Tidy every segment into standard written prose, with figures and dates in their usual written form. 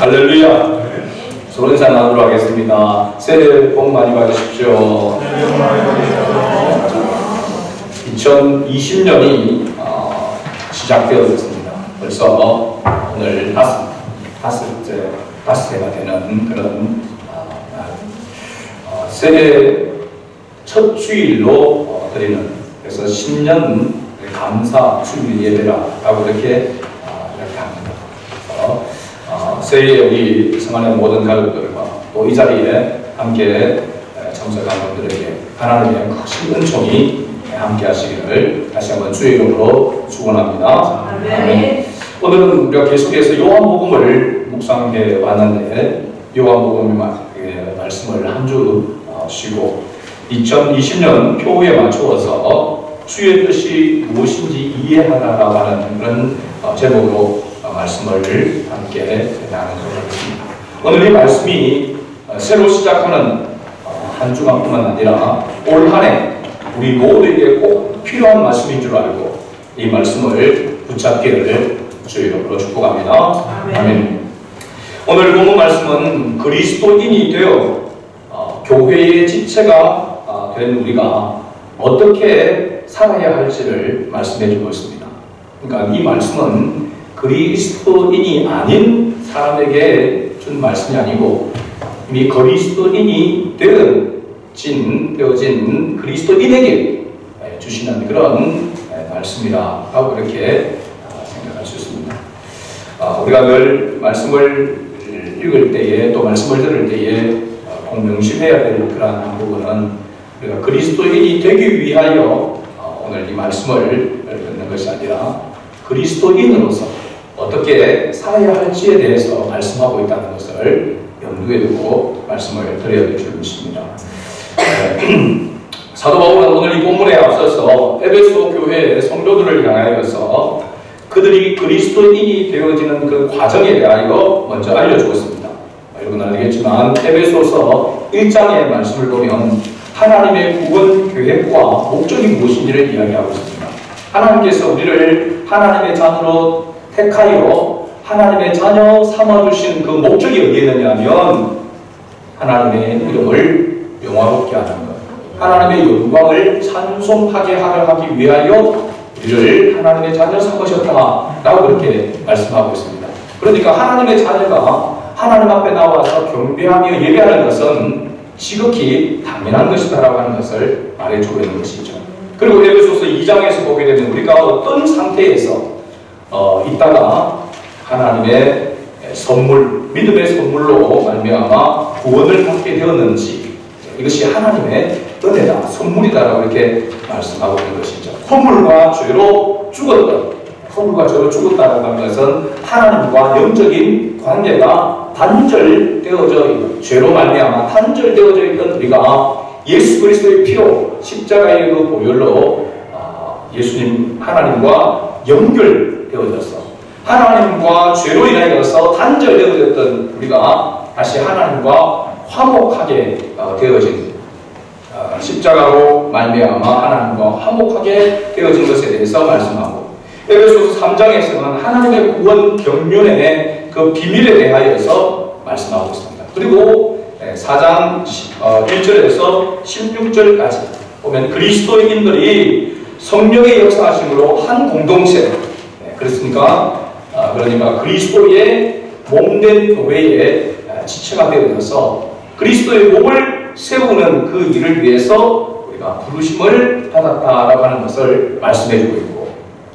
할렐루야. 서로 인사 나누도록 하겠습니다. 새해 복 많이 받으십시오. 2020년이 시작되었습니다. 벌써 오늘 다섯째가 되는 그런 새해 첫 주일로 드리는, 그래서 신년 감사 주일 예배라고 이렇게 합니다. 새해에 우리 성안의 모든 가족들과 또 이 자리에 함께 참석한 분들에게 하나님의 크신 은총이 함께 하시기를 다시 한번 주의 이름으로 축원합니다. 아멘. 오늘은 우리가 계속해서 요한복음을 묵상해 왔는데, 요한복음 말씀을 한 주 쉬고 2020년 표에 맞추어서 주의 뜻이 무엇인지 이해하라고 하는 그런 제목으로 말씀을 함께 나누도록 하겠습니다. 오늘 이 말씀이 새로 시작하는 한 주간뿐만 아니라 올 한 해 우리 모두에게 꼭 필요한 말씀인 줄 알고 이 말씀을 붙잡기를 주의 이름으로 축복합니다. 아멘. 오늘 본문 말씀은 그리스도인이 되어 교회의 지체가 된 우리가 어떻게 살아야 할지를 말씀해 주고 있습니다. 그러니까 이 말씀은 그리스도인이 아닌 사람에게 준 말씀이 아니고 이미 그리스도인이 되어진 그리스도인에게 주시는 그런 말씀이라고 이렇게 생각할 수 있습니다. 우리가 늘 말씀을 읽을 때에 또 말씀을 들을 때에 꼭 명심해야 될 그러한 한 부분은 우리가 그리스도인이 되기 위하여 오늘 이 말씀을 듣는 것이 아니라 그리스도인으로서 어떻게 살아야 할지에 대해서 말씀하고 있다는 것을 염두에 두고 말씀을 드려야 될 줄 믿습니다. 사도 바울은 오늘 이 본문에 앞서서 에베소 교회의 성도들을 향하여서 그들이 그리스도인이 되어지는 그 과정에 대하여 먼저 알려주었습니다. 여러분 알겠지만 에베소서 1장의 말씀을 보면 하나님의 구원 계획과 목적이 무엇인지를 이야기하고 있습니다. 하나님께서 우리를 하나님의 자녀로 택하여 하나님의 자녀 삼아주신 그 목적이 어디에 있느냐 하면 하나님의 이름을 영화롭게 하는 것, 하나님의 영광을 찬송하게 하기 위하여 우리를 하나님의 자녀 삼으셨다라고 그렇게 말씀하고 있습니다. 그러니까 하나님의 자녀가 하나님 앞에 나와서 경배하며 예배하는 것은 지극히 당연한 것이다라고 하는 것을 말해주고 있는 것이죠. 그리고 에베소서 2장에서 보게 되면 우리가 어떤 상태에서 있다가 하나님의 선물, 믿음의 선물로 말미암아 구원을 받게 되었는지, 이것이 하나님의 은혜다, 선물이다라고 이렇게 말씀하고 있는 것이죠. 허물과 죄로 죽었다라고 하는 것은 하나님과 영적인 관계가 단절되어져 있는, 죄로 말미암아 단절되어져 있던 우리가 예수 그리스도의 피로 십자가의 그 보혈로 예수님 하나님과 연결되어져서 하나님과 죄로 인하여서 단절되어졌던 우리가 다시 하나님과 화목하게 되어진, 십자가로 말미암아 하나님과 화목하게 되어진 것에 대해서 말씀하고, 에베소서 3장에서는 하나님의 구원 경륜의 그 비밀에 대하여서 말씀하고 있습니다. 그리고 4장 1절에서 16절까지 보면 그리스도인들이 성령의 역사하심으로 한 공동체, 그렇습니까? 그러니까 그리스도의 몸된 교회의 지체가 되어서 그리스도의 몸을 세우는 그 일을 위해서 우리가 부르심을 받았다라고 하는 것을 말씀해주고 있고,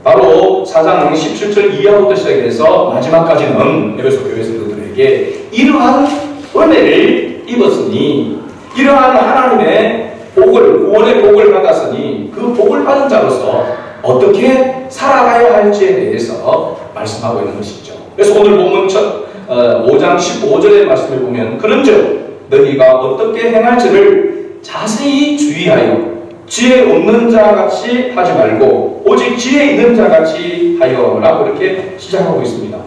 바로 4장 17절 이하부터 시작해서 마지막까지는 에베소 교회 성도들에게 이러한 은혜를 입었으니, 이러한 하나님의 복을, 구원의 복을 받았으니 그 복을 받은 자로서 어떻게 살아가야 할지에 대해서 말씀하고 있는 것이죠. 그래서 오늘 본문 5장 15절의 말씀을 보면, 그런즉 너희가 어떻게 행할지를 자세히 주의하여 지혜 없는 자 같이 하지 말고 오직 지혜 있는 자 같이 하여 라고 이렇게 시작하고 있습니다.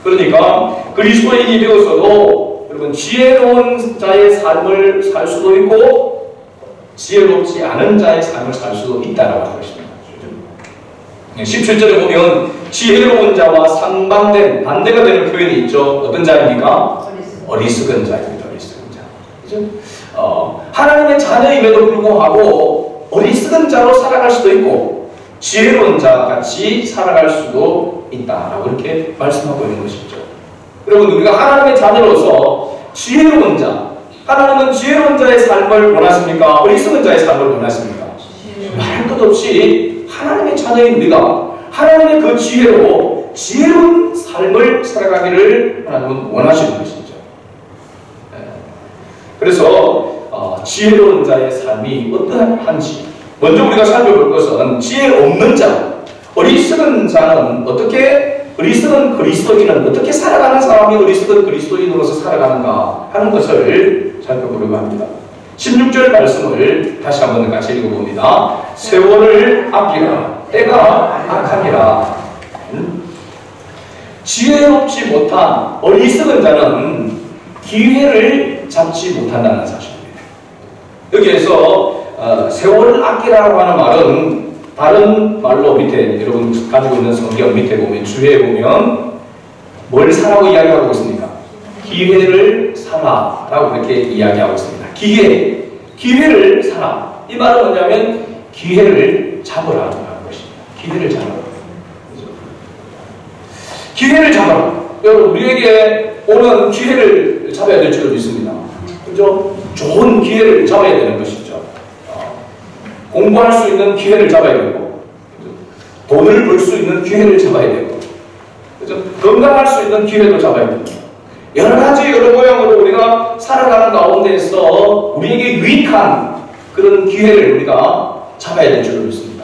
그러니까 그리스도인이 되어서도 여러분 지혜로운 자의 삶을 살 수도 있고 지혜롭지 않은 자의 삶을 살 수도 있다라고 하는 것입니다. 17절에 보면 지혜로운 자와 상반된, 반대가 되는 표현이 있죠. 어떤 자입니까? 어리석은 자입니다. 어리석은 자. 그죠? 하나님의 자녀임에도 불구하고 어리석은 자로 살아갈 수도 있고 지혜로운 자 같이 살아갈 수도 있다라고 이렇게 말씀하고 있는 것이죠. 여러분, 우리가 하나님의 자녀로서 지혜로운 자, 하나님은 지혜로운 자의 삶을 원하십니까? 어리석은 자의 삶을 원하십니까? 말 것 없이 하나님의 자녀인 우리가 하나님의 그 지혜로 지혜로운 삶을 살아가기를 하나님은 원하시는 것이죠. 그래서 지혜로운 자의 삶이 어떠한지 먼저 우리가 살펴볼 것은 지혜 없는 자, 어리석은 자는 어떻게, 어리석은 그리스도인은 어떻게 살아가는 사람이 어리석은 그리스도인으로서 살아가는가 하는 것을 살펴보려고 합니다. 16절 말씀을 다시 한번 같이 읽어봅니다. 세월을 아끼라, 때가 악하니라. 지혜롭지 못한 어리석은 자는 기회를 잡지 못한다는 사실입니다. 여기에서 세월을 아끼라고 하는 말은 다른 말로 밑에 여러분 가지고 있는 성경 밑에 보면 주에 보면 뭘 사라고 이야기하고 있습니까? 기회를 사라라고 그렇게 이야기하고 있습니다. 기회를 사라. 이 말은 뭐냐면 기회를 잡으라고 하는 것입니다. 기회를 잡아라. 그렇죠? 기회를 잡아라. 여러분, 우리에게 오는 기회를 잡아야 될 줄로 믿습니다. 그죠? 좋은 기회를 잡아야 되는 것이죠. 공부할 수 있는 기회를 잡아야 되고, 그죠? 돈을 벌 수 있는 기회를 잡아야 되고, 그죠? 건강할 수 있는 기회도 잡아야 됩니다. 여러 가지 여러 모양으로 우리가 살아가는 가운데서 우리에게 유익한 그런 기회를 우리가 잡아야 될 줄로 믿습니다.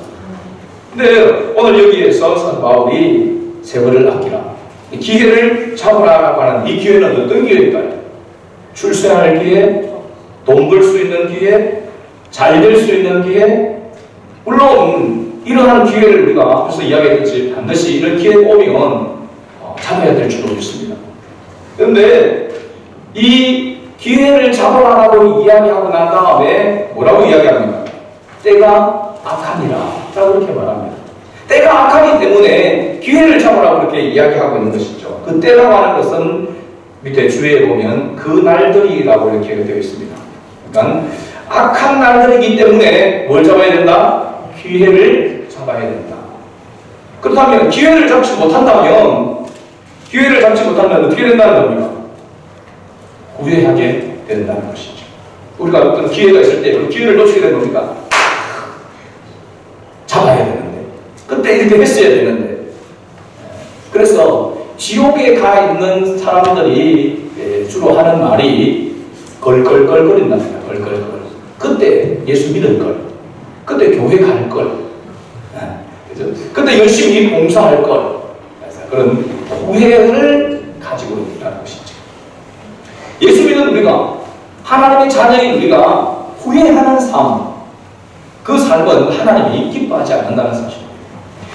근데 오늘 여기에서 산 바울이 세월을 아끼라, 기회를 잡으라고 하는 이 기회는 어떤 기회일까요? 출세할 기회, 돈 벌 수 있는 기회, 잘 될 수 있는 기회. 물론 이러한 기회를 우리가 앞에서 이야기했듯이 반드시 이런 기회가 오면 잡아야 될 줄로 믿습니다. 그런데 이 기회를 잡으라고 이야기하고 난 다음에 뭐라고 이야기합니까? 때가 악하니라 라고 이렇게 말합니다. 때가 악하기 때문에 기회를 잡으라고 그렇게 이야기하고 있는 것이죠. 그 때라고 하는 것은 밑에 주에 보면 그 날들이라고 이렇게 되어 있습니다. 그러니까 악한 날들이기 때문에 뭘 잡아야 된다? 기회를 잡아야 된다. 그렇다면 기회를 잡지 못한다면 어떻게 된다는 겁니까? 후회하게 된다는 것이죠. 우리가 어떤 기회가 있을 때 그 기회를 놓치게 되는 겁니까? 잡아야 되는데, 그때 이렇게 했어야 되는데. 그래서 지옥에 가 있는 사람들이 주로 하는 말이 걸걸걸거린답니다. 걸걸걸. 그때 예수 믿을 걸, 그때 교회 갈 걸, 그죠? 그때 열심히 봉사할 걸. 그런 후회를 가지고 있다는 것이죠. 예수 믿는 우리가, 하나님의 자녀인 우리가 후회하는 삶, 그 삶은 하나님이 기뻐하지 않는다는 사실입니다.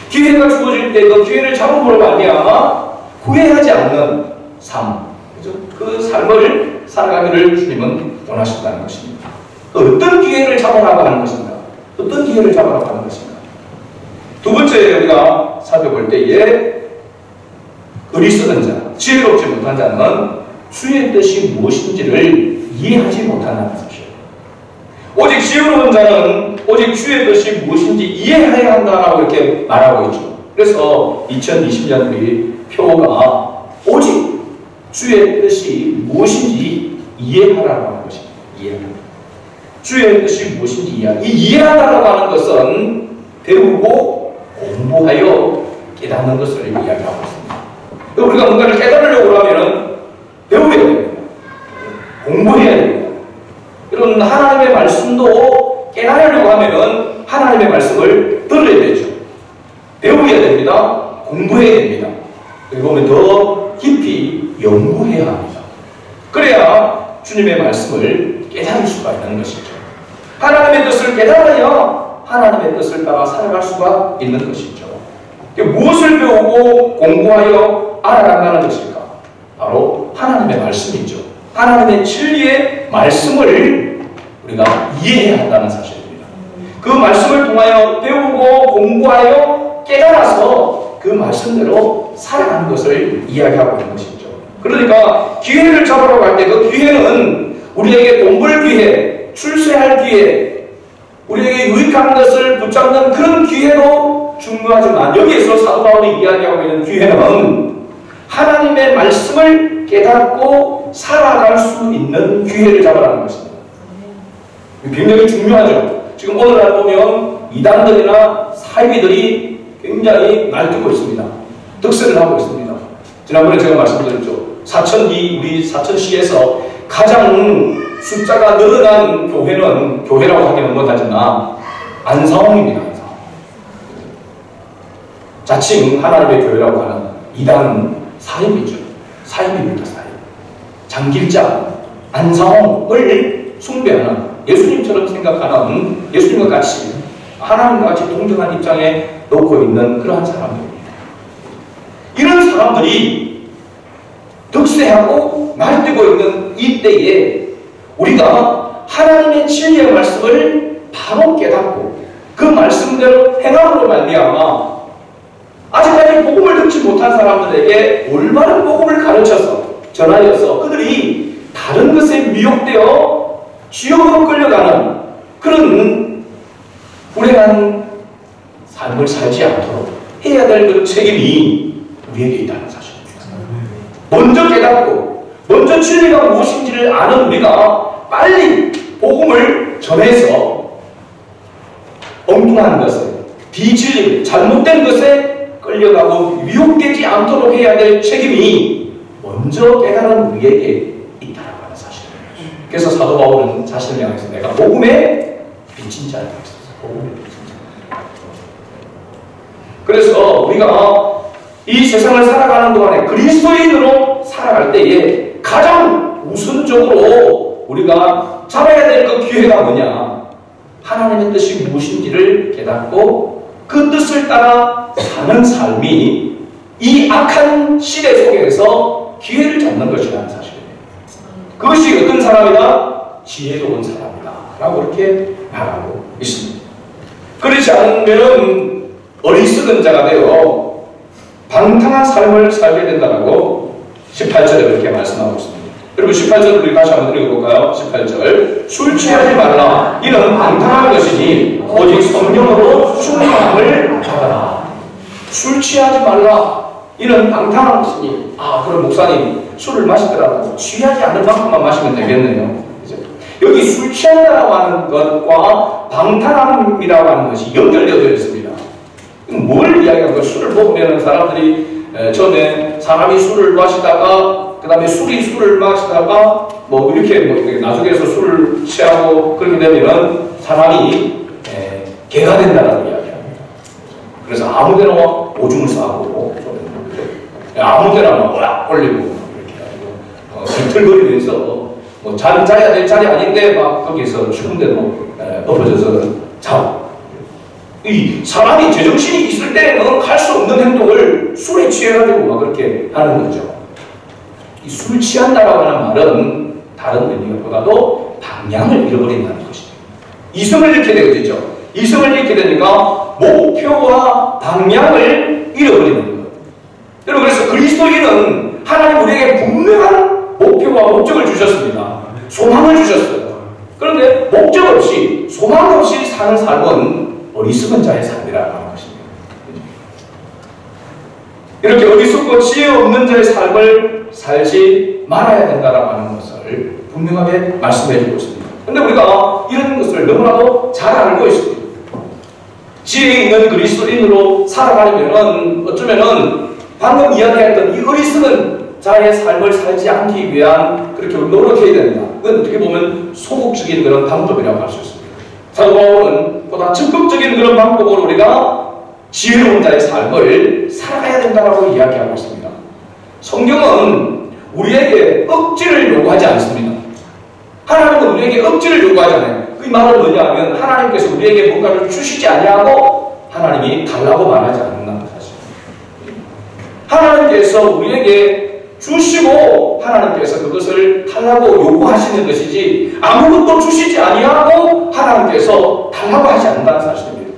기회가 주어질 때 그 기회를 잡음으로 말미암아 후회하지 않는 삶, 그죠? 그 삶을 살아가기를 주님은 원하신다는 것입니다. 어떤 기회를 잡으라고 하는 것인가? 어떤 기회를 잡으라고 하는 것인가? 두 번째 우리가 살펴볼 때에 어리석은 자, 지혜롭지 못한 자는 주의 뜻이 무엇인지를 이해하지 못한다는 사실이에요. 오직 지혜로운 자는 오직 주의 뜻이 무엇인지 이해해야 한다라고 이렇게 말하고 있죠. 그래서 2020년 우리 표가 오직 주의 뜻이 무엇인지 이해하라고 하는 것입니다. 이해하라. 주의 뜻이 무엇인지 이해하라. 이 이해하라고 하는 것은 배우고 공부하여 깨닫는 것을 이야기하고 있습니다. 우리가 뭔가를 깨달으려고 하면 배워야 됩니다. 공부해야 됩니다. 이런 하나님의 말씀도 깨달으려고 하면 하나님의 말씀을 들어야 되죠. 배워야 됩니다. 공부해야 됩니다. 그리고 더 깊이 연구해야 합니다. 그래야 주님의 말씀을 깨달을 수가 있는 것이죠. 하나님의 뜻을 깨달아야 하나님의 뜻을 따라 살아갈 수가 있는 것이죠. 무엇을 배우고 공부하여 알아간다는 것일까? 바로 하나님의 말씀이죠. 하나님의 진리의 말씀을 우리가 이해해야 한다는 사실입니다. 그 말씀을 통하여 배우고 공부하여 깨달아서 그 말씀대로 살아가는 것을 이야기하고 있는 것이죠. 그러니까 기회를 잡으러 갈 때 그 기회는 우리에게 돈 벌 기회, 출세할 기회, 우리에게 유익한 것을 붙잡는 그런 기회도 중요하지만 여기에서 사도 바울이 이야기하고 있는 기회는 하나님의 말씀을 깨닫고 살아갈 수 있는 기회를 잡으라는 것입니다. 굉장히 중요하죠. 지금 오늘날 보면 이단들이나 사이비들이 굉장히 날뛰고 있습니다. 득세를 하고 있습니다. 지난번에 제가 말씀드렸죠. 우리 사천시에서 가장 숫자가 늘어난 교회는, 교회라고 하기는 못하지만 안성입니다. 안성. 자칭 하나님의 교회라고 하는 이단 사입이죠. 사입입니다. 사입. 장길장, 안성을 숭배하는, 예수님처럼 생각하는, 예수님과 같이 하나님과 같이 동등한 입장에 놓고 있는 그러한 사람들입니다. 이런 사람들이 득세하고 날뛰고 있는 이때에 우리가 하나님의 진리의 말씀을 바로 깨닫고 그 말씀대로 행함으로 말미암아 아직까지 복음을 듣지 못한 사람들에게 올바른 복음을 가르쳐서 전하여서 그들이 다른 것에 미혹되어 지옥으로 끌려가는 그런 불행한 삶을 살지 않도록 해야 될 그 책임이 우리에게 있다는 사실입니다. 먼저 깨닫고 먼저 진리가 무엇인지를 아는 우리가 빨리 복음을 전해서 엉뚱한 것에, 비진리, 잘못된 것에 끌려가고 미혹되지 않도록 해야 될 책임이 먼저 깨달은 우리에게 있다는 사실입니다. 그래서 사도 바울은 자신을 향해서 내가 복음의 빚진 자라고 했었어요. 복음의 빚진 자. 그래서 우리가 이 세상을 살아가는 동안에 그리스도인으로 살아갈 때에 가장 우선적으로 우리가 잡아야 될 그 기회가 뭐냐? 하나님의 뜻이 무엇인지를 깨닫고 그 뜻을 따라 사는 삶이 이 악한 시대 속에서 기회를 잡는 것이라는 사실입니다. 그것이 어떤 사람이다? 지혜로운 사람이다 라고 그렇게 말하고 있습니다. 그렇지 않으면 어리석은 자가 되어 방탕한 삶을 살게 된다고 18절에 그렇게 말씀하고 있습니다. 여러분 18절을 우리 다시 한번 읽어볼까요? 18절 술 취하지 말라 이는 방탕한 것이니 오직 성령으로 충만함을 받아라. 술 취하지 말라 이는 방탕한 것이니 그럼 목사님 술을 마시더라도 취하지 않을 만큼만 마시면 되겠네요. 여기 술 취한다라고 하는 것과 방탕함이라고 하는 것이 연결되어 있습니다. 뭘 이야기하는 거예요? 술을 먹으면 사람들이 처음에 사람이 술을 마시다가 그 다음에 술을 마시다가 뭐 이렇게 나중에서 술을 취하고 그렇게 되면 사람이 개가 된다라고 이야기합니다. 그래서 아무데나 오줌을 싸고 아무데나 막 올리고 이렇게 비틀거리면서 뭐 잠 자야 될 자리 아닌데 막 거기서 추운데도 엎어져서 자고 이 사람이 제정신이 있을 때는 할 수 없는 행동을 술에 취해가지고 막 그렇게 하는 거죠. 이 술 취한다라고 하는 말은 다른 의미보다도 방향을 잃어버린다는 것이죠. 이성을 잃게 되어지죠. 이성을 잃게 되니까 목표와 방향을 잃어버리는 거예요. 여러분 그래서 그리스도인은 하나님 우리에게 분명한 목표와 목적을 주셨습니다. 소망을 주셨어요. 그런데 목적 없이 소망 없이 사는 삶은 어리석은 자의 삶이라고 하는 것입니다. 이렇게 어리석고 지혜 없는 자의 삶을 살지 말아야 된다라고 하는 것을 분명하게 말씀해 주고 있습니다. 그런데 우리가 이런 것을 너무나도 잘 알고 있습니다. 지혜 있는 그리스도인으로 살아가려면 어쩌면은 방금 이야기했던 이 어리석은 자의 삶을 살지 않기 위한 그렇게 노력해야 된다. 그건 어떻게 보면 소극적인 그런 방법이라고 할 수 있습니다. 사도 바울은 보다 적극적인 그런 방법으로 우리가 지혜로운 자의 삶을 살아가야 된다고 이야기하고 있습니다. 성경은 우리에게 억지를 요구하지 않습니다. 하나님은 우리에게 억지를 요구하지 않아요. 그 말은 뭐냐면 하나님께서 우리에게 뭔가를 주시지 아니하고 하나님이 달라고 말하지 않는다는 사실. 하나님께서 우리에게 주시고 하나님께서 그것을 달라고 요구하시는 것이지 아무것도 주시지 아니하고 하나님께서 달라고 하지 않는다는 사실입니다.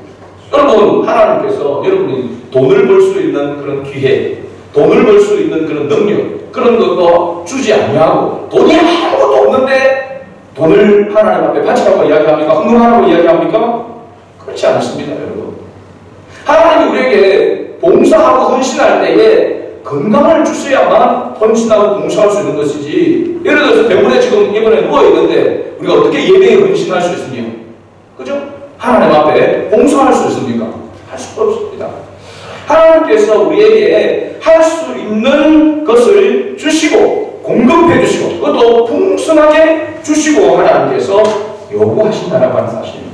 여러분 하나님께서 여러분이 돈을 벌 수 있는 그런 기회, 돈을 벌 수 있는 그런 능력, 그런 것도 주지 아니하고 돈이 아무것도 없는데 돈을 하나님 앞에 바치라고 이야기합니까? 헌금하라고 이야기합니까? 그렇지 않습니다, 여러분. 하나님이 우리에게 봉사하고 헌신할 때에 건강을 주셔야만 헌신하고 봉사할 수 있는 것이지, 예를 들어서 병원에 지금 이번에 누워있는데 우리가 어떻게 예배에 헌신할 수 있으며, 그죠? 하나님 앞에 봉사할 수 있습니까? 할 수가 없습니다. 하나님께서 우리에게 할 수 있는 것을 주시고 공급해 주시고 그것도 풍성하게 주시고 하나님께서 요구하신다라고 하는 사실입니다.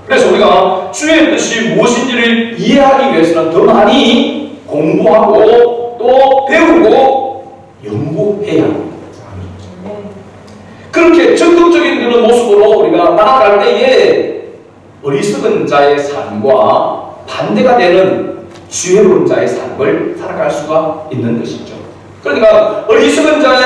그래서 우리가 주의 뜻이 무엇인지를 이해하기 위해서는 더 많이 공부하고 또 배우고 연구해야 합니다. 그렇게 적극적인 그런 모습으로 우리가 나아갈 때에 어리석은 자의 삶과 반대가 되는 지혜로운 자의 삶을 살아갈 수가 있는 것이죠. 그러니까 어리석은 자의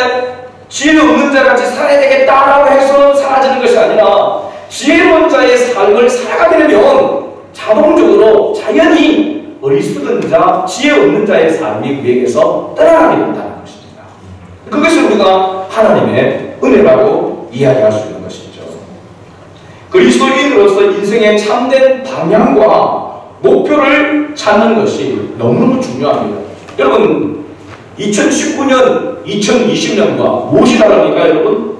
지혜 없는 자같이 살아야 되겠다라고 해서 사라지는 것이 아니라 지혜로운 자의 삶을 살아가게 되면 자동적으로 자연히 어리석은 자, 지혜 없는 자의 삶이 우리에게서 떠나가게 된다는 것입니다. 그것을 우리가 하나님의 은혜라고 이야기할 수 있는 것이죠. 그리스도인으로서 인생의 참된 방향과 목표를 찾는 것이 너무너무 중요합니다. 여러분, 2019년, 2020년과 무엇이 다릅니까, 여러분?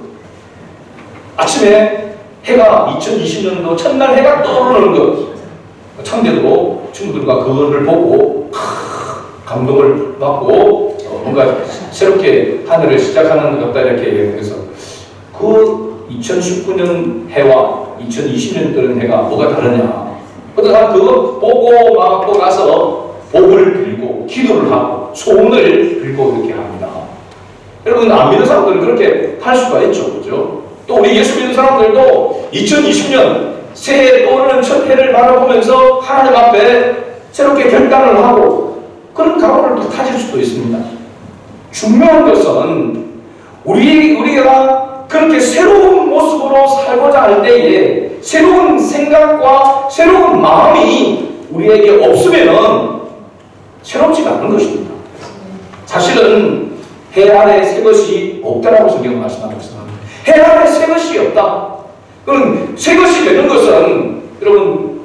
아침에 해가 2020년도 첫날 해가 떠오르는 것. 창대도 친구들과 그거를 보고 감동을 받고 뭔가 새롭게 한 해를 시작하는 것 같다 이렇게 해서 그 2019년 해와 2020년 뜨는 해가 뭐가 다르냐. 어떤 사람 그거 보고 막고 가서 복을 빌고 기도를 하고 소원을 빌고 이렇게 합니다. 여러분, 안 믿는 사람들은 그렇게 할 수가 있죠. 그죠? 또 우리 예수 믿는 사람들도 2020년 새해 떠오르는 첫 해를 바라보면서 하나님 앞에 새롭게 결단을 하고 그런 각오를 또 가질 수도 있습니다. 중요한 것은 우리가 그렇게 새로운 모습으로 살고자 할 때에 새로운 생각과 새로운 마음이 우리에게 없으면 새롭지가 않은 것입니다. 사실은 해 아래 새 것이 없다라고 성경 말씀하고 있습니다. 해 아래 새 것이 없다. 그럼 새 것이 되는 것은 여러분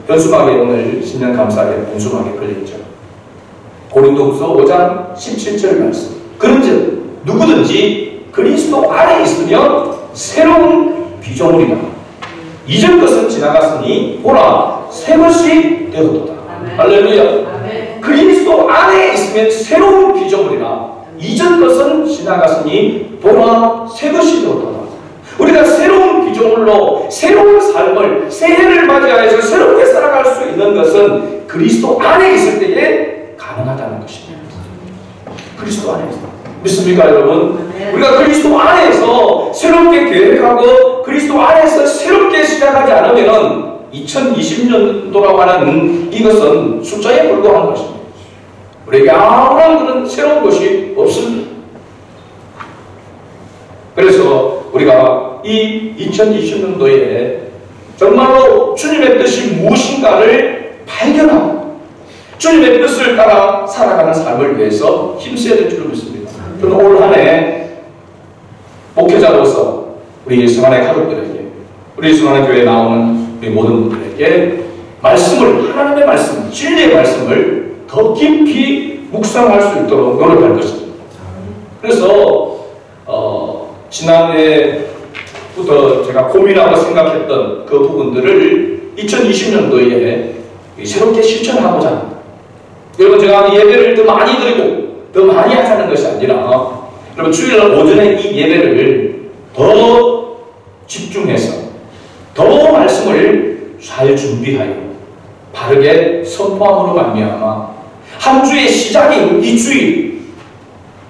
현수막에 오늘 신년 감사에 현수막에 걸려있죠. 고린도후서 5장 17절 말씀. 그런즉 누구든지 그리스도 안에 있으면 새로운 피조물이다. 이전 것은 지나갔으니 보라 새 것이 되었도다. 할렐루야. 그리스도 안에 있으면 새로운 피조물이라. 이전 것은 지나갔으니 보라 새 것이 되었도다. 우리가 새로운 피조물로 새로운 삶을 새해를 맞이하여서 새롭게 살아갈 수 있는 것은 그리스도 안에 있을 때에 가능하다는 것입니다. 그리스도 안에 있습니다. 믿습니까, 여러분? 우리가 그리스도 안에서 새롭게 계획하고 그리스도 안에서 새롭게 시작하지 않으면 2020년도라고 하는 이것은 숫자에 불과한 것입니다. 우리에게 아무런 그런 새로운 것이 없습니다. 그래서 우리가 이 2020년도에 정말로 주님의 뜻이 무엇인가를 발견하고 주님의 뜻을 따라 살아가는 삶을 위해서 힘써야 될 줄 믿습니다. 저는 올 한 해 목회자로서 우리 성안의 가족들에게, 우리 성안의 교회에 나오는 우리 모든 분들에게 말씀을, 하나님의 말씀, 진리의 말씀을 더 깊이 묵상할 수 있도록 노력할 것입니다. 그래서 지난해부터 제가 고민하고 생각했던 그 부분들을 2020년도에 새롭게 실천하고자 합니다. 여러분, 제가 예배를 더 많이 드리고 더 많이 하자는 것이 아니라 여러분 주일날 오전에 이 예배를 더 집중해서 더 말씀을 잘 준비하여 바르게 선포함으로 말미암아 한 주의 시작인 이 주일,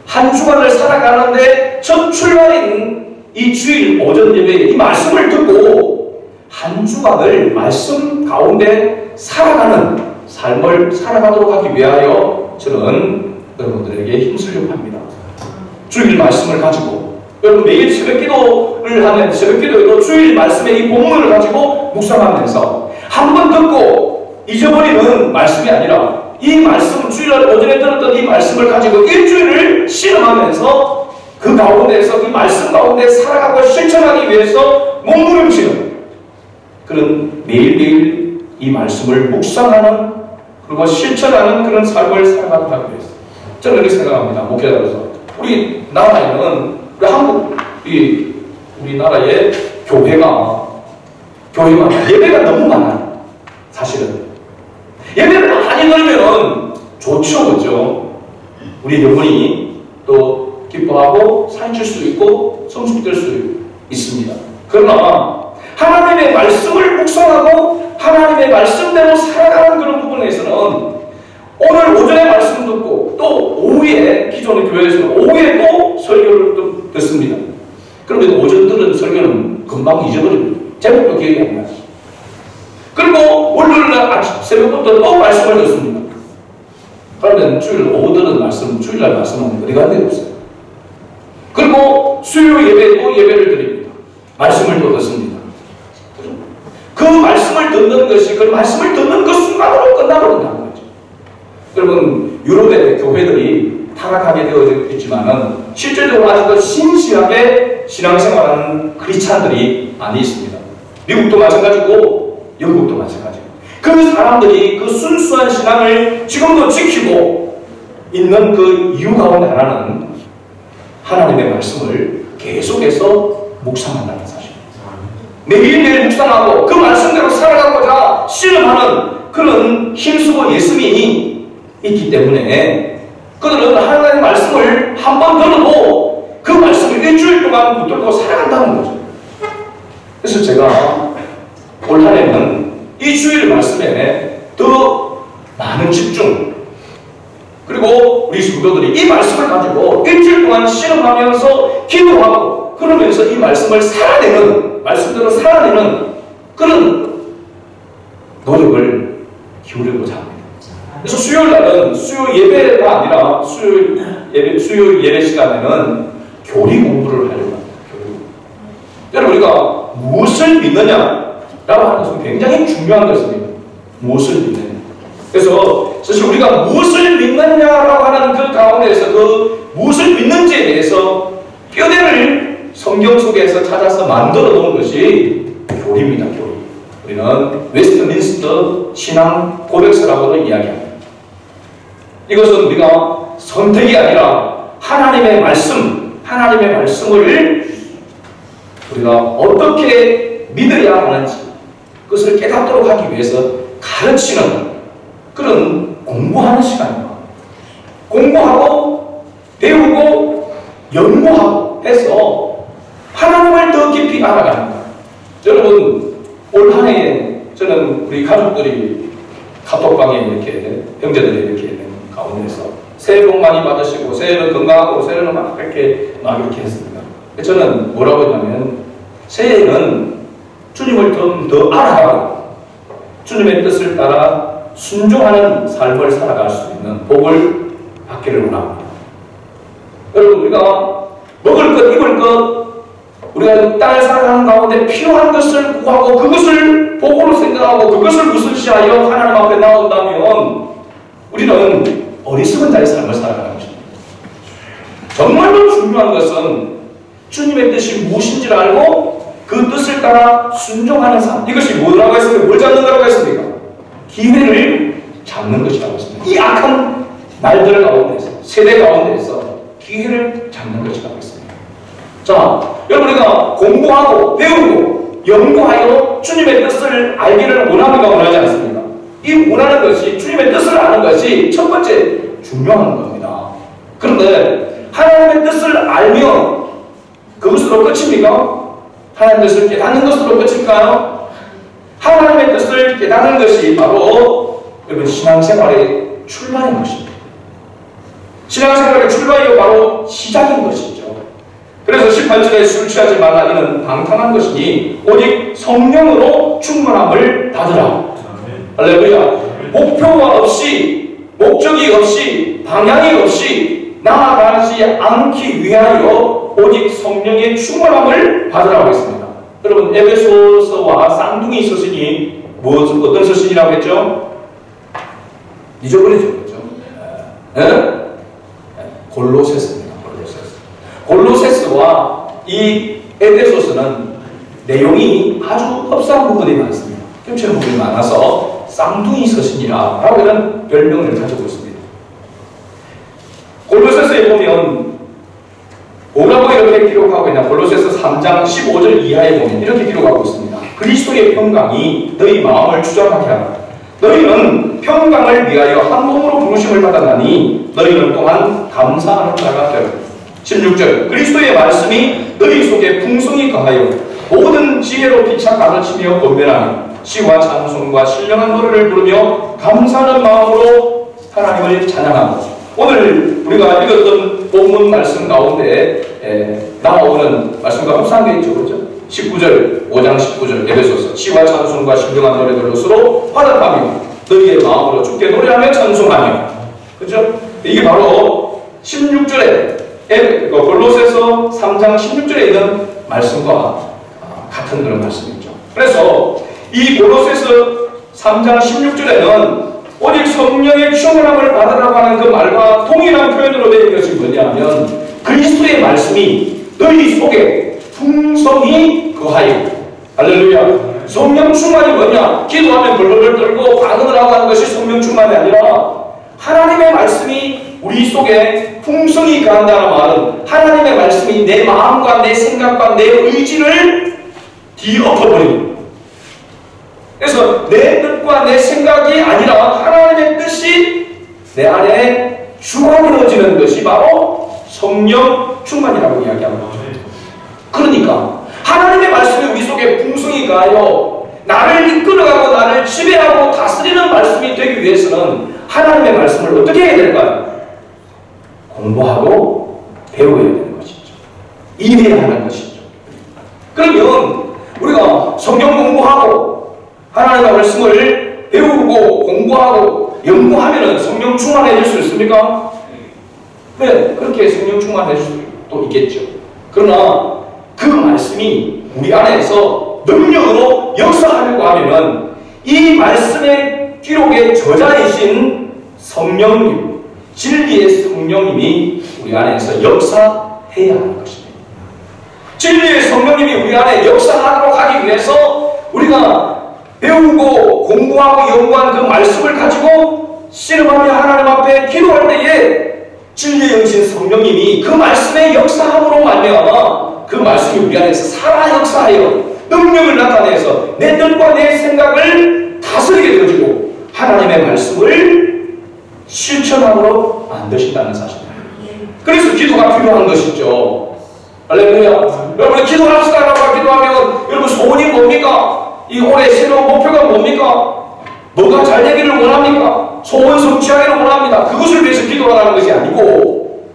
한 주간을 살아가는데 첫 출발인 이 주일 오전 예배에 이 말씀을 듣고 한 주간을 말씀 가운데 살아가는 삶을 살아가도록 하기 위하여 저는 여러분들에게 힘쓰려고 합니다. 주일 말씀을 가지고 여러분 매일 새벽기도를 하면 새벽기도에도 주일 말씀의 이 본문을 가지고 묵상하면서 한 번 듣고 잊어버리는 말씀이 아니라 이 말씀, 주일날 오전에 들었던 이 말씀을 가지고 일주일을 실험하면서 그 가운데에서 이 말씀 가운데 살아가고 실천하기 위해서 몸부림치는 그런 매일매일 이 말씀을 묵상하는 그리고 실천하는 그런 삶을 살아가기 위해서 저는 이렇게 생각합니다. 목회자로서 우리 나라에는 우리 한국 우리나라의 교회가 예배가 너무 많아요. 사실은 예배를 많이 들으면 좋죠, 그죠? 우리 영혼이 또 기뻐하고 살칠 수 있고 성숙될 수 있습니다. 그러나 하나님의 말씀을 묵상하고 하나님의 말씀대로 살아가는 그런 부분에서는 오늘 오전에 말씀 듣고 또 오후에 기존의 교회에서는 오후에 또 설교를 또 듣습니다. 그러면 오전 들은 설교는 금방 잊어버립니다. 제목도 기억이 안 나요. 그리고 월요일날 새벽부터 또 말씀을 듣습니다. 그러면 주일 오후 들은 말씀, 주일날 말씀은 어디 간 데가 없어요. 그리고 수요 예배도 예배를 드립니다. 말씀을 또 듣습니다. 그 말씀을 듣는 것이 그 말씀을 듣는 그 순간으로 끝나버린다는 거죠. 여러분 유럽의 교회들이 타락하게 되어져 있지만은 실질적으로 아직도 신실하게 신앙생활하는 크리스찬들이 많이 있습니다. 미국도 마찬가지고 영국도 마찬가지고 그 사람들이 그 순수한 신앙을 지금도 지키고 있는 그 이유 가운데 하나는 하나님의 말씀을 계속해서 묵상한다는 사실입니다. 매일매일 묵상하고 그 말씀대로 살아가고자 실험하는 그런 힘쓰고 예수님이 있기 때문에 그들은 하나님의 말씀을 한 번 들어도 그 말씀을 일주일 동안 붙들고 살아간다는 거죠. 그래서 제가 올 한해는 이 주일 말씀에 더 많은 집중 그리고 우리 성도들이 이 말씀을 가지고 일주일 동안 실험하면서 기도하고 그러면서 이 말씀을 살아내는 말씀대로 살아내는 그런 노력을 기울이고자 합니다. 그래서 수요일날은 수요 예배가 아니라 수요 예배 시간에는 교리 공부를 하려고 합니다. 여러분 우리가 무엇을 믿느냐라고 하는 것은 굉장히 중요한 것입니다. 무엇을 믿느냐. 그래서 사실 우리가 무엇을 믿느냐라고 하는 그 가운데에서 그 무엇을 믿는지에 대해서 뼈대를 성경 속에서 찾아서 만들어 놓은 것이 교리입니다. 교리. 우리는 웨스트민스터 신앙 고백서라고도 이야기합니다. 이것은 우리가 선택이 아니라 하나님의 말씀을 우리가 어떻게 믿어야 하는지 그것을 깨닫도록 하기 위해서 가르치는 그런 공부하는 시간입니다. 공부하고 배우고 연구하고 해서 하나님을 더 깊이 알아가는 거예요. 여러분 올 한 해에 저는 우리 가족들이 카톡방에 이렇게 형제들이 이렇게 있는 가운데서 새해 복 많이 받으시고 새해는 건강하고 새해는 막 이렇게 했습니다. 저는 뭐라고 했냐면 새해는 주님을 좀 더 알아가고 주님의 뜻을 따라 순종하는 삶을 살아갈 수 있는 복을 받기를 원합니다. 여러분 우리가 먹을 것, 입을 것, 우리가 땅을 살아가는 가운데 필요한 것을 구하고 그것을 복으로 생각하고 그것을 우선시하여 하나님 앞에 나온다면 우리는 어리석은 자의 삶을 살아가는 것입니다. 정말로 중요한 것은 주님의 뜻이 무엇인지를 알고 그 뜻을 따라 순종하는 삶. 이것이 뭐라고 했습니까? 뭘 잡는 거라고 했습니까? 기회를 잡는 것이라고 했습니다. 이 악한 날들 가운데서 세대 가운데서 기회를 잡는 것이라고 했습니다. 자, 여러분 우리가 공부하고 배우고 연구하여 주님의 뜻을 알기를 원합니까? 원하지 않습니까? 이 원하는 것이 주님의 뜻을 아는 것이 첫 번째 중요한 겁니다. 그런데 하나님의 뜻을 알면 그것으로 끝입니까? 하나님의 뜻을 깨닫는 것으로 끝일까요? 하나님의 뜻을 깨닫는 것이 바로 여러분 신앙생활의 출발인 것입니다. 신앙생활의 출발이 바로 시작인 것이죠. 그래서 18절에 술 취하지 말라 이는 방탕한 것이니 오직 성령으로 충만함을 받으라. 할렐루야. 목표가 없이 목적이 없이 방향이 없이 나아가지 않기 위하여 오직 성령의 충만함을 받으라고 했습니다. 여러분 에베소서와 쌍둥이 서신이 어떤 서신이라고 했죠? 잊어버리죠. 그렇죠? 골로새서입니다. 골로새서와 이 에베소서는 내용이 아주 흡사한 부분이 많습니다. 겹치는 부분이 많아서 쌍둥이 서신이라 라고 이런 별명을 가지고 있습니다. 골로새서에 보면 뭐라고 이렇게 기록하고 있냐. 골로새서 3장 15절 이하에 보면 이렇게 기록하고 있습니다. 그리스도의 평강이 너희 마음을 주장하게 하라. 너희는 평강을 위하여 한 몸으로 부르심을 받았나니 너희는 또한 감사하는 자가 되라. 16절 그리스도의 말씀이 너희 속에 풍성히 거하여 모든 지혜로 피차 가르치며 권면하며 시와 찬송과 신령한 노래를 부르며 감사하는 마음으로 하나님을 찬양하고. 오늘 우리가 읽었던 본문 말씀 가운데 나오는 말씀과 흡사한 게 있죠. 그렇죠? 19절, 5장 19절 에베소서 시와 찬송과 신령한 노래들로 서로 화답하며 너희의 마음으로 주께 노래하며 찬송하며. 그렇죠? 이게 바로 16절에 골로새서 3장 16절에 있는 말씀과 같은 그런 말씀이죠. 그래서 이 골로새서 3장 16절에는 오직 성령의 충만함을 받으라고 하는 그 말과 동일한 표현으로 되어 있는 것이 뭐냐면 그리스도의 말씀이 너희 속에 풍성히 거하여. 할렐루야. 성령 충만이 뭐냐? 기도하면 벌벌 떨고 반응을 하고 하는 것이 성령 충만이 아니라 하나님의 말씀이 우리 속에 풍성히 거한다는 말은 하나님의 말씀이 내 마음과 내 생각과 내 의지를 뒤엎어버립니다. 그래서 내 뜻과 내 생각이 아니라 하나님의 뜻이 내 안에 주관되어지는 것이 바로 성령 충만이라고 이야기합니다. 그러니까 하나님의 말씀이 우리 속에 풍성히 가하여 나를 이끌어가고 나를 지배하고 다스리는 말씀이 되기 위해서는 하나님의 말씀을 어떻게 해야 될까요? 공부하고 배워야 되는 것이죠. 이해해야 하는 것이죠. 그러면 우리가 성경 공부하고 하나님의 말씀을 배우고 공부하고 연구하면 성령 충만해질 수 있습니까? 네, 그렇게 성령 충만해질 수도 있겠죠. 그러나 그 말씀이 우리 안에서 능력으로 역사하려고 하면은 이 말씀의 기록의 저자이신 성령님, 진리의 성령님이 우리 안에서 역사해야 하는 것입니다. 진리의 성령님이 우리 안에 역사하도록 하기 위해서 우리가 배우고 공부하고 연구한 그 말씀을 가지고 씨름하며 하나님 앞에 기도할 때에 진리의 영신 성령님이 그 말씀의 역사함으로 말미암아 그 말씀이 우리 안에서 살아 역사하여 능력을 나타내서 내 뜻과 내 생각을 다스리게 되어지고 하나님의 말씀을 실천함으로 만드신다는 사실입니다. 그래서 기도가 필요한 것이죠. 할렐루야. 여러분 기도합시다라고 기도하면 여러분 소원이 뭡니까? 이 올해 새로운 목표가 뭡니까? 뭐가 잘 되기를 원합니까? 소원 성취하기를 원합니다. 그것을 위해서 기도하는 것이 아니고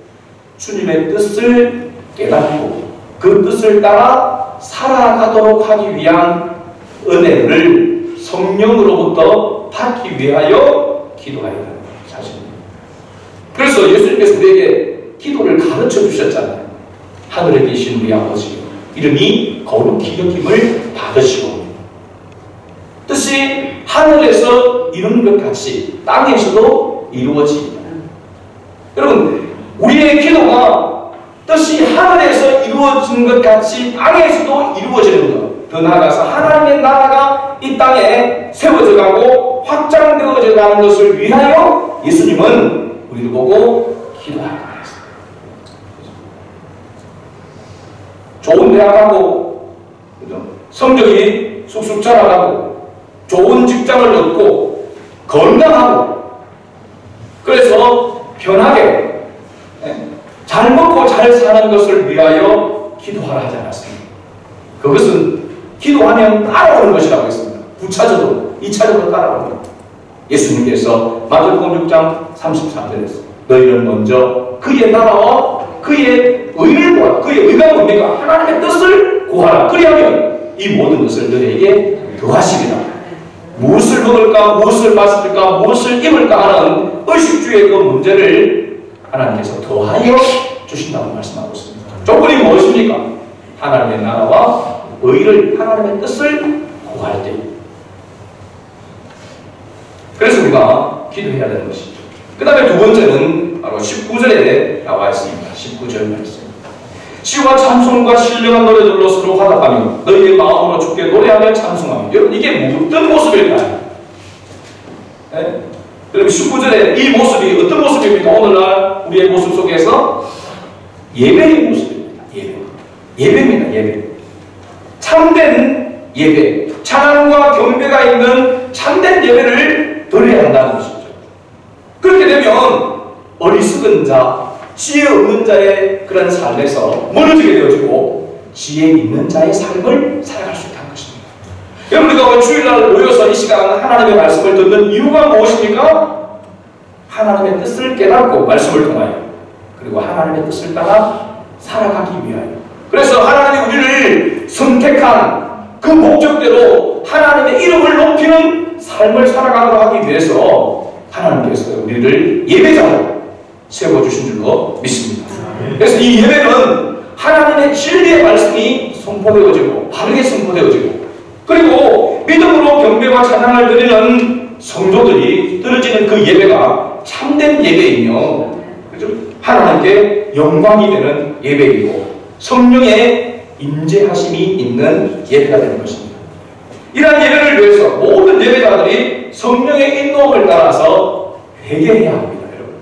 주님의 뜻을 깨닫고 그 뜻을 따라 살아가도록 하기 위한 은혜를 성령으로부터 받기 위하여 기도해야 되는 사실입니다. 그래서 예수님께서 우리에게 기도를 가르쳐 주셨잖아요. 하늘에 계신 우리 아버지 이름이 거룩히 여김을 받으시고 뜻이 하늘에서 이루는 것 같이 땅에서도 이루어집니다. 여러분 우리의 기도가 뜻이 하늘에서 이루어진 것 같이 땅에서도 이루어지는 것, 더 나아가서 하나님의 나라가 이 땅에 세워져 가고 확장되어져 가는 것을 위하여 예수님은 우리를 보고 기도하고 있습니다. 좋은 대학 가고 성적이 쑥쑥 자라가고 좋은 직장을 얻고 건강하고 그래서 편하게 잘 먹고 잘 사는 것을 위하여 기도하라 하지 않았습니다. 그것은 기도하면 따라오는 것이라고 했습니다. 부차적으로 2차적으로 따라오는 것. 예수님께서 마태복음 6장 33절에서 너희는 먼저 그의 나라와 그의 의를 구하라. 그의 의가 뭡니까? 하나님의 뜻을 구하라. 그리하면 이 모든 것을 너희에게 더하시리라. 무엇을 먹을까, 무엇을 마실까, 무엇을 입을까 하는 의식주의 그 문제를 하나님께서 더하여 주신다고 말씀하고 있습니다. 조건이 무엇입니까? 하나님의 나라와 의를, 하나님의 뜻을 구할 때. 그래서 우리가 기도해야 되는 것이죠. 그 다음에 두 번째는 바로 19절에 나와 있습니다. 19절 말씀. 시와 찬송과 신령한 노래들로 서로 화답하며 너희의 마음으로 주께 노래하며 찬송하며. 여러분, 이게 어떤 모습일까요? 네? 여러분, 19절에 이 모습이 어떤 모습입니까? 오늘날 우리의 모습 속에서 예배의 모습입니다. 예배입니다. 예배. 참된 예배, 찬양과 경배가 있는 참된 예배를 드려야 한다는 것이죠. 그렇게 되면 어리석은 자, 지혜 없는 자의 그런 삶에서 멀어지게 되어지고 지혜 있는 자의 삶을 살아갈 수 있다는 것입니다. 여러분, 우리가 주일날 모여서 이 시간 하나님의 말씀을 듣는 이유가 무엇입니까? 하나님의 뜻을 깨닫고 말씀을 통하여, 그리고 하나님의 뜻을 따라 살아가기 위하여. 그래서 하나님이 우리를 선택한 그 목적대로 하나님의 이름을 높이는 삶을 살아가도록 하기 위해서 하나님께서 우리를 예배자로 세워주신 줄로 믿습니다. 그래서 이 예배는 하나님의 진리의 말씀이 선포되어지고 바르게 선포되어지고, 그리고 믿음으로 경배와 찬양을 드리는 성도들이 드려지는 그 예배가 참된 예배이며, 그렇죠? 하나님께 영광이 되는 예배이고 성령의 임재하심이 있는 예배가 되는 것입니다. 이러한 예배를 위해서 모든 예배자들이 성령의 인도함을 따라서 회개해야 합니다. 여러분,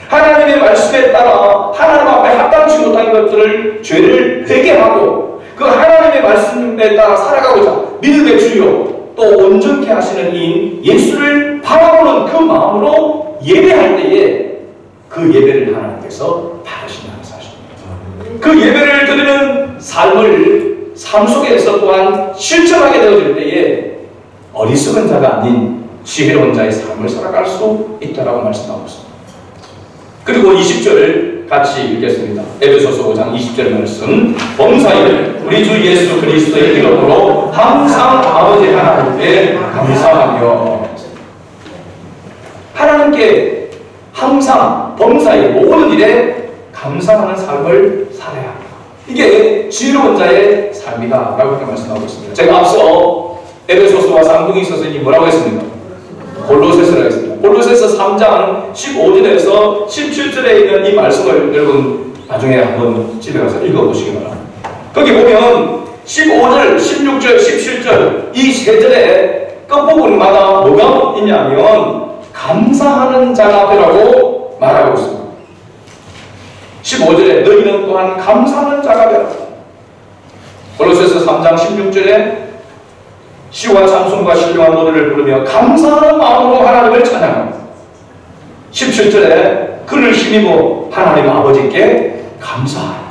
하나님의 말씀에 따라 하나님 앞에 합당치 못한 것들을, 죄를 회개하고 그 하나님의 말씀에 따라 살아가고자 믿음의 주요 또 온전케 하시는 이인 예수를 바라보는 그 마음으로 예배할 때에 그 예배를 하나님께서 받으신다는 사실입니다. 그 예배를 드리는 삶 속에서 또한 실천하게 되어질 때에 어리석은 자가 아닌 지혜로운 자의 삶을 살아갈 수 있다라고 말씀하고 있습니다. 그리고 20절 같이 읽겠습니다. 에베소서 5장 20절 말씀. 범사에 우리 주 예수 그리스도의 이름으로 항상 아버지 하나님께 감사하며. 하나님께 항상 범사에 모든 일에 감사하는 삶을 살아야 합니다. 이게 지혜로운 자의 삶이다 라고 이렇게 말씀하고 있습니다. 제가 앞서 에베소서와 쌍둥이 선생님이 뭐라고 했습니까? 골로새서라고 했습니다. 골로새서 3장 15절에서 17절에 있는 이 말씀을 여러분 나중에 한번 집에 가서 읽어보시기 바랍니다. 거기 보면 15절, 16절, 17절 이 세 절의 끝부분마다 뭐가 있냐면 감사하는 자가 되라고 말하고 있습니다. 15절에 너희는 또한 감사하는 자가 되라. 골로새서 3장 16절에 시와 찬송과 신령한 노래를 부르며 감사하는 마음으로 하나님을 찬양합니다. 17절에 그를 힘입어 하나님 아버지께 감사하라.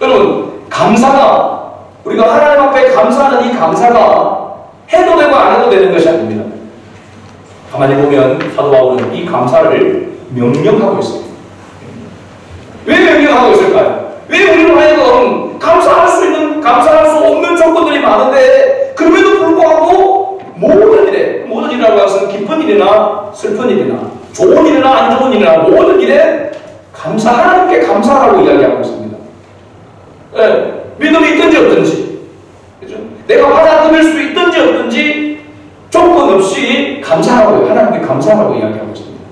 여러분, 감사가, 우리가 하나님 앞에 감사하는 이 감사가 해도 되고 안 해도 되는 것이 아닙니다. 가만히 보면 사도 바울은 이 감사를 명령하고 있습니다. 왜 명령하고 있을까요? 왜 우리는 하여금 감사할 수 없는 조건들이 많은데 그럼에도 불구하고 모든 일이라고 해서 기쁜 일이나 슬픈 일이나 좋은 일이나 안 좋은 일이나 모든 일에 하나님께 감사하라고 이야기하고 있습니다. 네, 믿음이 있든지 없든지, 그렇죠? 내가 받아들일 수 있든지 없든지 조건 없이 감사하라고, 하나님께 감사하라고 이야기하고 있습니다.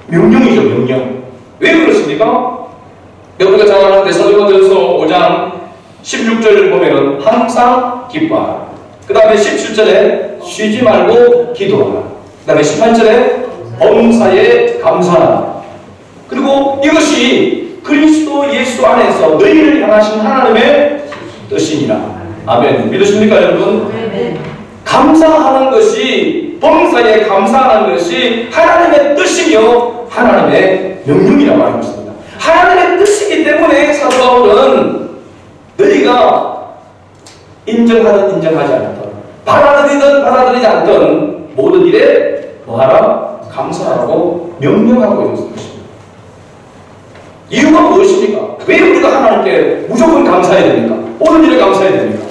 명령이죠, 명령. 왜 그렇습니까? 우리가 잘 아는 데살로니가전서 5장 16절을 보면은 항상 기뻐하라. 그 다음에 17절에 쉬지 말고 기도하라. 그 다음에 18절에 범사에 감사하라. 그리고 이것이 그리스도 예수 안에서 너희를 향하신 하나님의 뜻이니라. 아멘. 믿으십니까, 여러분? 네. 감사하는 것이, 범사에 감사하는 것이 하나님의 뜻이며 하나님의 명령이라고 하는 것입니다. 하나님의 뜻이기 때문에 사도 바울은 너희가 인정하든 인정하지 않든, 받아들이든 받아들이지 않든 모든 일에 뭐하라? 감사하라고 명령하고 있는 것입니다. 이유가 무엇입니까? 왜 우리가 하나님께 무조건 감사해야 됩니까? 모든 일에 감사해야 됩니까?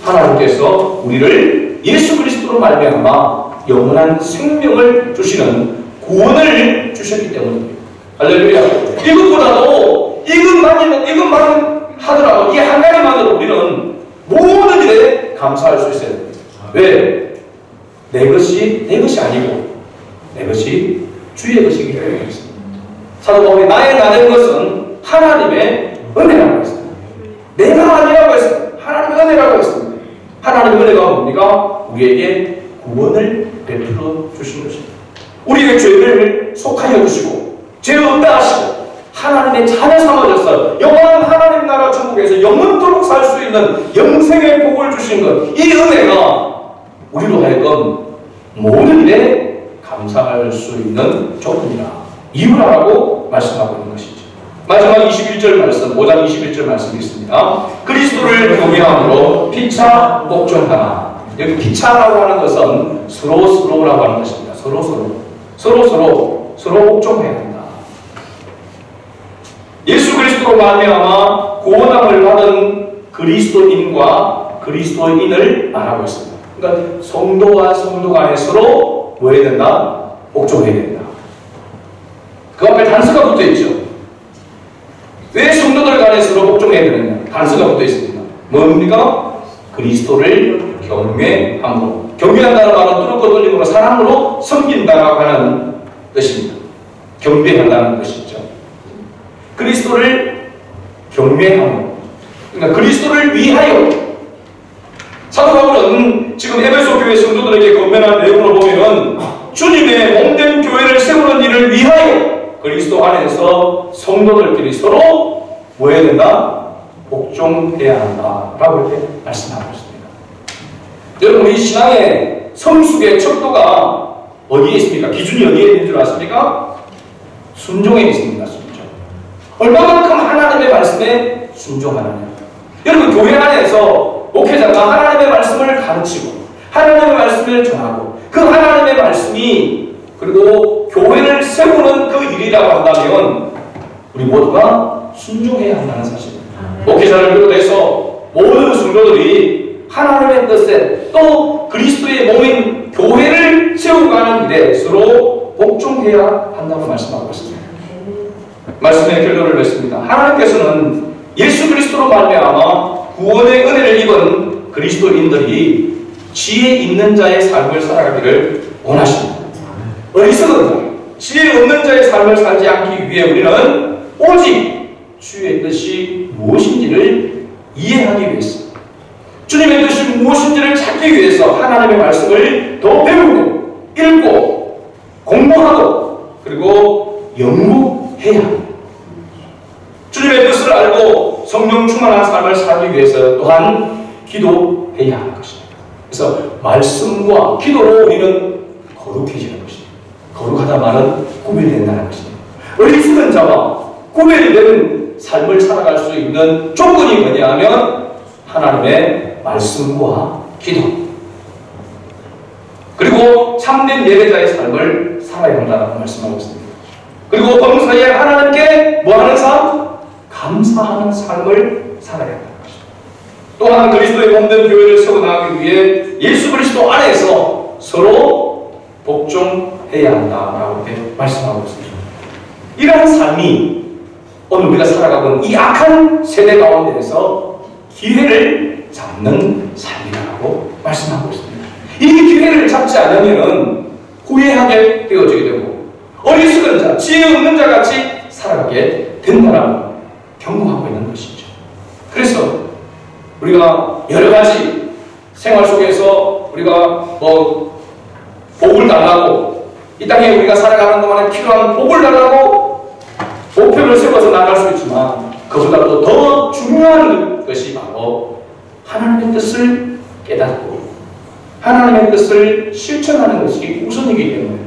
하나님께서 우리를 예수 그리스도로 말미암아 영원한 생명을 주시는 구원을 주셨기 때문입니다. 할렐루야. 이것보다도 이것만 하더라도 이 한 가지만으로 우리는 모든 일에 감사할 수 있어야 됩니다. 왜? 내 것이 나된 것은 하나님의 은혜라고 했습니다. 내가 아니라고 했습니다. 하나님의 은혜라고 했습니다. 하나님의 은혜가 뭡니까? 우리에게 구원을 베풀어 주신 것입니다. 우리의 죄를 속하여 주시고 죄 없다 하시고 하나님의 자녀 삼아져서 영원한 하나님 나라 천국에서 영원토록 살 수 있는 영생의 복을 주신 것, 이 은혜가 우리로 하여금 모든 일에 감사할 수 있는 조건이라, 이유라고 말씀하고 있는 것이죠. 마지막 21절 말씀, 5장 21절 말씀이 있습니다. 그리스도를 경외함으로 피차 복종하라. 여기 피차라고 하는 것은 서로라고 하는 것입니다. 서로 복종해야 한다. 예수 그리스도로 말미암아 구원함을 받은 그리스도인과 그리스도인을 말하고 있습니다. 그러니까 성도와 성도 간에 서로 뭐 해야 된다? 복종해야 된다. 그 앞에 단서가 붙어 있죠. 왜 성도들 간에 서로 복종해야 되느냐? 단서가 붙어 있습니다. 뭡니까? 그리스도를 경외함으로. 경외한다는 말은 뚫고 돌림으로 사랑으로 섬긴다라고 하는 뜻입니다. 경배한다는 것이죠. 그리스도를 경외함으로. 그러니까 그리스도를 위하여. 사도 바울은 지금 에베소 교회 성도들에게 권면한 내용으로 보면 주님의 몸된 교회를 세우는 일을 위하여 그리스도 안에서 성도들끼리 서로 뭐 해야 된다? 복종해야 한다라고 이렇게 말씀하고 있습니다. 여러분, 우리 신앙의 성숙의 척도가 어디에 있습니까? 기준이 어디에 있는 줄 아십니까? 순종에 있습니다. 순종. 얼마만큼 하나님의 말씀에 순종하느냐. 여러분, 교회 안에서 목회자가 하나님의 말씀을 가르치고 하나님의 말씀을 전하고 그 하나님의 말씀이 그리고 교회를 세우는 그 일이라고 한다면 우리 모두가 순종해야 한다는 사실입니다. 목회자를 비롯해서 모든 성도들이 하나님의 뜻에 또 그리스도의 몸인 교회를 세워가는 일에 서로 복종해야 한다고 말씀하고 있습니다. 말씀의 결론을 맺습니다. 하나님께서는 예수 그리스도로 말미암아 구원의 은혜를 입은 그리스도인들이 지혜 있는 자의 삶을 살아가기를 원하십니다. 어리석은 자, 지혜 없는 자의 삶을 살지 않기 위해 우리는 오직 주의 뜻이 무엇인지를 이해하기 위해서, 주님의 뜻이 무엇인지를 찾기 위해서 하나님의 말씀을 더 배우고 읽고 공부하고 그리고 연구해야 합니다. 주님의 뜻을 알고 성령 충만한 삶을 살기 위해서 또한 기도해야 하는 것입니다. 그래서 말씀과 기도로 우리는 거룩해지는 것입니다. 거룩하다 말은 구별된다는 것입니다. 어리석은 자와 구별된 삶을 살아갈 수 있는 조건이 뭐냐 하면 하나님의 말씀과 기도, 그리고 참된 예배자의 삶을 살아야 한다고 말씀하고 있습니다. 그리고 범사에 하나님께 뭐하는 삶? 감사하는 삶을 살아야 한다는 것입니다. 또한 그리스도의 몸된 교회를 세워나가기 위해 예수 그리스도 안에서 서로 복종해야 한다라고 이렇게 말씀하고 있습니다. 이러한 삶이 오늘 우리가 살아가고 있는 이 악한 세대 가운데에서 기회를 잡는 삶이라고 말씀하고 있습니다. 이 기회를 잡지 않으면 후회하게 되어지게 되고 어리석은 자, 지혜 없는 자 같이 살아가게 된다라고 경고하고 있는 것이죠. 그래서 우리가 여러 가지 생활 속에서 우리가 복을 달라고, 이 땅에 우리가 살아가는 동안에 필요한 복을 달라고 목표를 세워서 나갈 수 있지만 그보다도 더 중요한 것이 바로 하나님의 뜻을 깨닫고 하나님의 뜻을 실천하는 것이 우선이기 때문에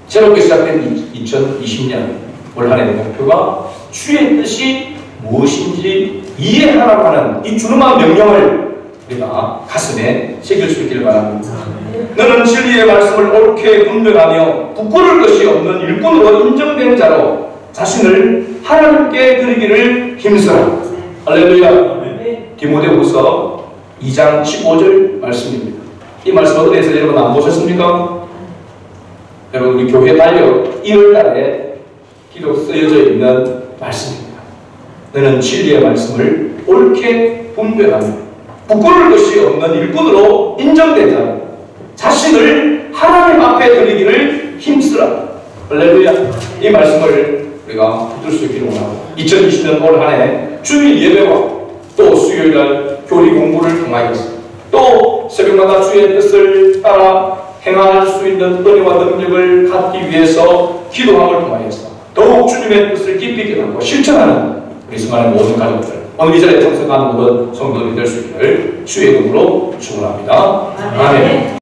새롭게 시작된 2020년 올 한 해의 목표가 주의 뜻이 무엇인지 이해하라고 하는 이 준엄한 명령을 우리가 가슴에 새길 수 있기를 바랍니다. 너는 진리의 말씀을 옳게 분별하며 부끄러울 것이 없는 일꾼으로 인정된 자로 자신을 하나님께 드리기를 힘쓰라. 할렐루야. 디모데후서 2장 15절 말씀입니다. 이 말씀 어디에서 여러분 안 보셨습니까? 여러분 우리 교회 달력 1월달에 기록 쓰여져 있는 말씀입니다. 너는 진리의 말씀을 옳게 분별하며 부끄러울 것이 없는 일꾼으로 인정된 자로 자신을 하나님 앞에 드리기를 힘쓰라. 할렐루야. 이 말씀을 우리가 붙들 수 있기를 원하고 2020년 올 한 해 주일 예배와 또 수요일날 교리 공부를 통하여서 또 새벽마다 주의 뜻을 따라 행할 수 있는 은혜와 능력을 갖기 위해서 기도함을 통하여서 더욱 주님의 뜻을 깊이 깨닫고 실천하는 우리 수많은 모든 가족들 오늘 이 자리에 참석하는 모든 성도들이 될 수 있기를 주의 이름으로 축원합니다. 아멘.